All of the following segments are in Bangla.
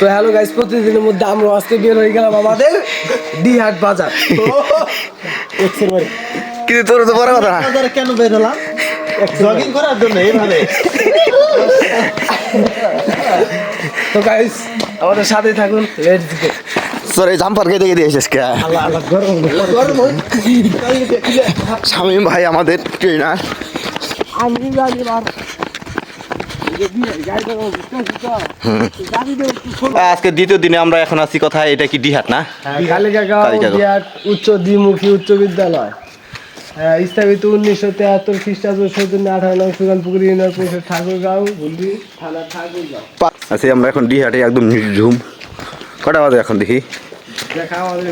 তো হ্যালো গাইস, প্রতিদিনের মধ্যে আমরা আজকে বের হয়ে গেলাম আমাদের ডিহাট বাজার। কিন্তু তোর তো বড় কথা না, বাজারে কেন বের হলাম? জগিং করার জন্য এইভাবে। তো গাইস আমাদের সাথে থাকুন, লেটস গো। তোর এই জাম্পার কে দেখে দিয়েছিস কে? আল্লাহ আল্লাহ, গরম গরম। শামীম ভাই আমাদের ট্রেনার। আমি জানি আর আজকে দ্বিতীয় দিনে আমরা এখন আছি কোথায়, এটা কি ডিহাট না? কালিকাগাঁও কালিকাগাঁও। ডিহাট উচ্চ দ্বিমুখী উচ্চ বিদ্যালয়, স্থাপিত 1973 খ্রিস্টাব্দ 1758 সুগানপুকুর ইউনিয়ন পরিষদ ঠাকুরগাঁও হুগলি থানা ঠাকুরগাঁও। আছি আমরা এখন ডিহাটে, একদম নির্ঝুম। কটা বাজে এখন দেখি? দেখা আমাদের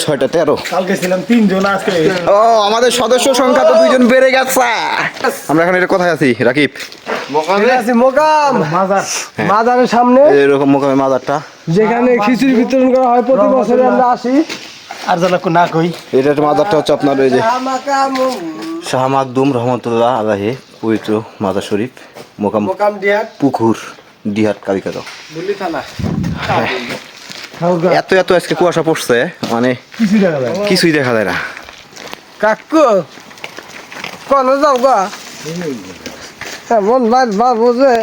6:13। কালকে ছিলাম 3 জন, আজকে ও আমাদের সদস্য সংখ্যা তো 2 জন বেড়ে গেছে। আমরা এখন এটা কোথায় আছি রাকিব? আছি মোকাম মাজার। মাজারের সামনে, এরকম মোকামে মাজারটা, যেখানে খিচুড়ি বিতরণ করা হয় প্রতি বছরে আমরা আসি। আর যেন না কই এটা মাজারটা হচ্ছে আপনার ওই যে শাহ মাকদুম রহমতুল্লাহ আলাহি পবিত্র মাজার শরীফ, মোকাম মোকাম ডিহাট পুকুর, ডিহাট কালিকাগাঁও। বুল্লি থানা। এত এত আজকে কুয়াশা পড়ছে, মানে কিছুই দেখা যায় না। কাকু কোন যাও গা মন ভাই বা বুঝে।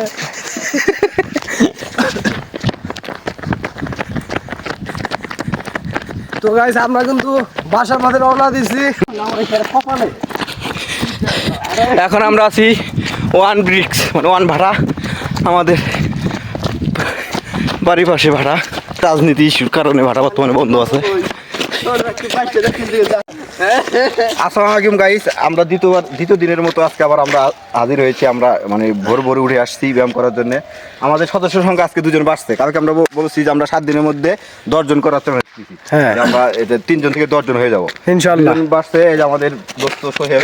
তো গাইস আমরা কিন্তু বাসার পথে রওনা দিছি। এখন আমরা আছি ওয়ান ব্রিক্স, মানে ওয়ান ভাড়া, আমাদের বাড়ির পাশে ভাড়া। রাজনীতি ইস্যুর কারণে ভাড়া বর্তমানে বন্ধ আছে। আসসালামু আলাইকুম গাইস, আমরা দ্বিতীয় দিনের মতো আজকে আবার আমরা হাজির হয়েছি। আমরা মানে ভোর ভোরে উঠে আসছি ব্যায়াম করার জন্য। আমাদের সদস্য সংখ্যা আজকে 2 জন বাড়ছে। কালকে আমরা বলছি যে আমরা 7 দিনের মধ্যে 10 জন করার চেষ্টা করছি। হ্যাঁ। আমরা এটা 3 জন থেকে 10 জন হয়ে যাবো ইনশাআল্লাহ। 2 জন বাড়ছে। এই যে আমাদের দোস্ত সোহেব,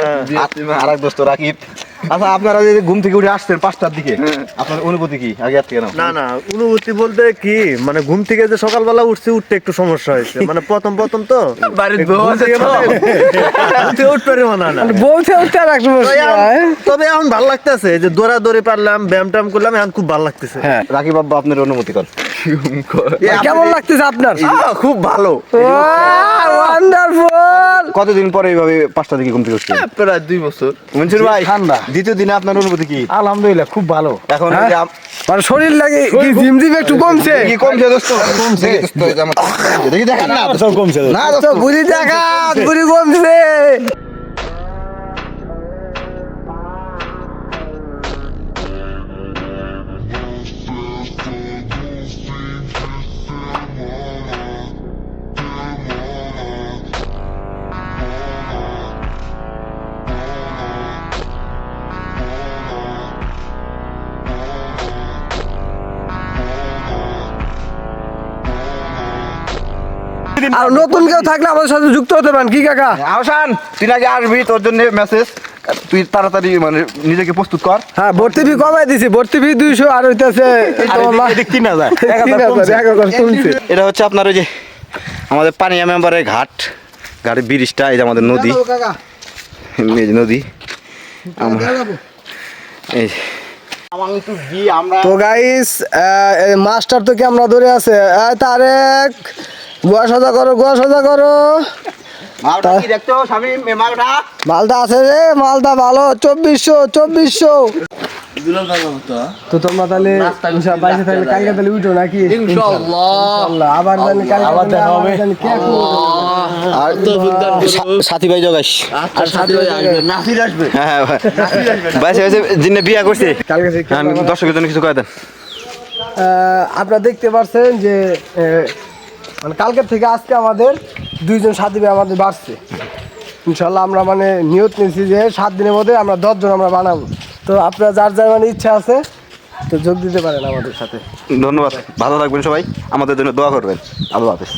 আর এক দোস্ত রাকিব। আচ্ছা, আপনারা যে ঘুম থেকে উঠে আসছেন 5টার দিকে, আপনার অনুভূতি কি? আগে আর থেকে না না, অনুভূতি বলতে কি, মানে ঘুম থেকে যে সকালবেলা উঠতে একটু সমস্যা হয়েছে। মানে প্রথম তো বাড়ির বউ আছে তো উঠতে পারি না। বলতে উঠতে আর একটু তবে এখন ভালো লাগতেছে যে দৌড়াদৌড়ি পারলাম, ব্যায়াম ট্যাম করলাম, এখন খুব ভালো লাগতেছে। হ্যাঁ, রাকিব আব্বা আপনার অনুমতি কর। কেমন লাগতেছে আপনার? খুব ভালো, ওয়ান্ডারফুল। কতদিন পরে এইভাবে 5টার দিকে ঘুম থেকে উঠছেন? প্রায় 2 বছর। মনসুর ভাই, ঠান্ডা। দ্বিতীয় দিনে আপনার অনুভূতি কি? আলহামদুলিল্লাহ খুব ভালো। এখন হ্যাঁ? এই যে মানে শরীর লাগে কি জিমজিম একটু কমছে? কি কমছে দোস্ত? কমছে দোস্ত, এই যে আমার দেখি দেখেন না সব কমছে। না তো দোস্ত, বুড়ি দেখা বুড়ি কমছে। আর নতুন কেউ থাকলে আমাদের সাথে যুক্ত হতে পারেন, কি কাকা? আহসান তুই আগে আসবি, তোর জন্য মেসেজ। তুই তাড়াতাড়ি মানে নিজেকে প্রস্তুত কর। হ্যাঁ, ভর্তি ফি কমাই দিছি, ভর্তি ফি 200 আর হইতাছে 3000 কমছে। এটা হচ্ছে আপনার ওই যে আমাদের পানিয়া মেম্বারের ঘাটের ব্রিজটা। এই যে আমাদের নদী, এই যে নদী। এই তো গাইস, মাস্টার তো ক্যামেরা ধরে আছে। তারেক, গোয়া সাজা করো, গোয়া সাজা করো। মালটা আছে রে, মালটা ভালো। 2400 তো তোমরা তাহলে বাইরে থাকলে কালকে তাহলে উঠো নাকি? ইনশাআল্লাহ। আবার জানি কালকে আবার দেখা হবে। আর সাথী ভাই জগাইস। আর সাথে নাসির আসবে। হ্যাঁ বাইসে বাইসে যিনি বিয়া করছে। কালকে থেকে দর্শকের জন্য কিছু কয়ে দেন। আপনারা দেখতে পাচ্ছেন যে মানে কালকের থেকে আজকে আমাদের 2 জন সাথী ভাই আমাদের বাড়ছে। ইনশাল্লাহ আমরা মানে নিয়ত নিয়েছি যে 7 দিনের মধ্যে আমরা 10 জন আমরা বানাবো। তো আপনারা যার যার মানে ইচ্ছা আছে তো যোগ দিতে পারেন আমাদের সাথে। ধন্যবাদ, ভালো থাকবেন সবাই, আমাদের জন্য দোয়া করবেন। আল্লাহ হাফেজ।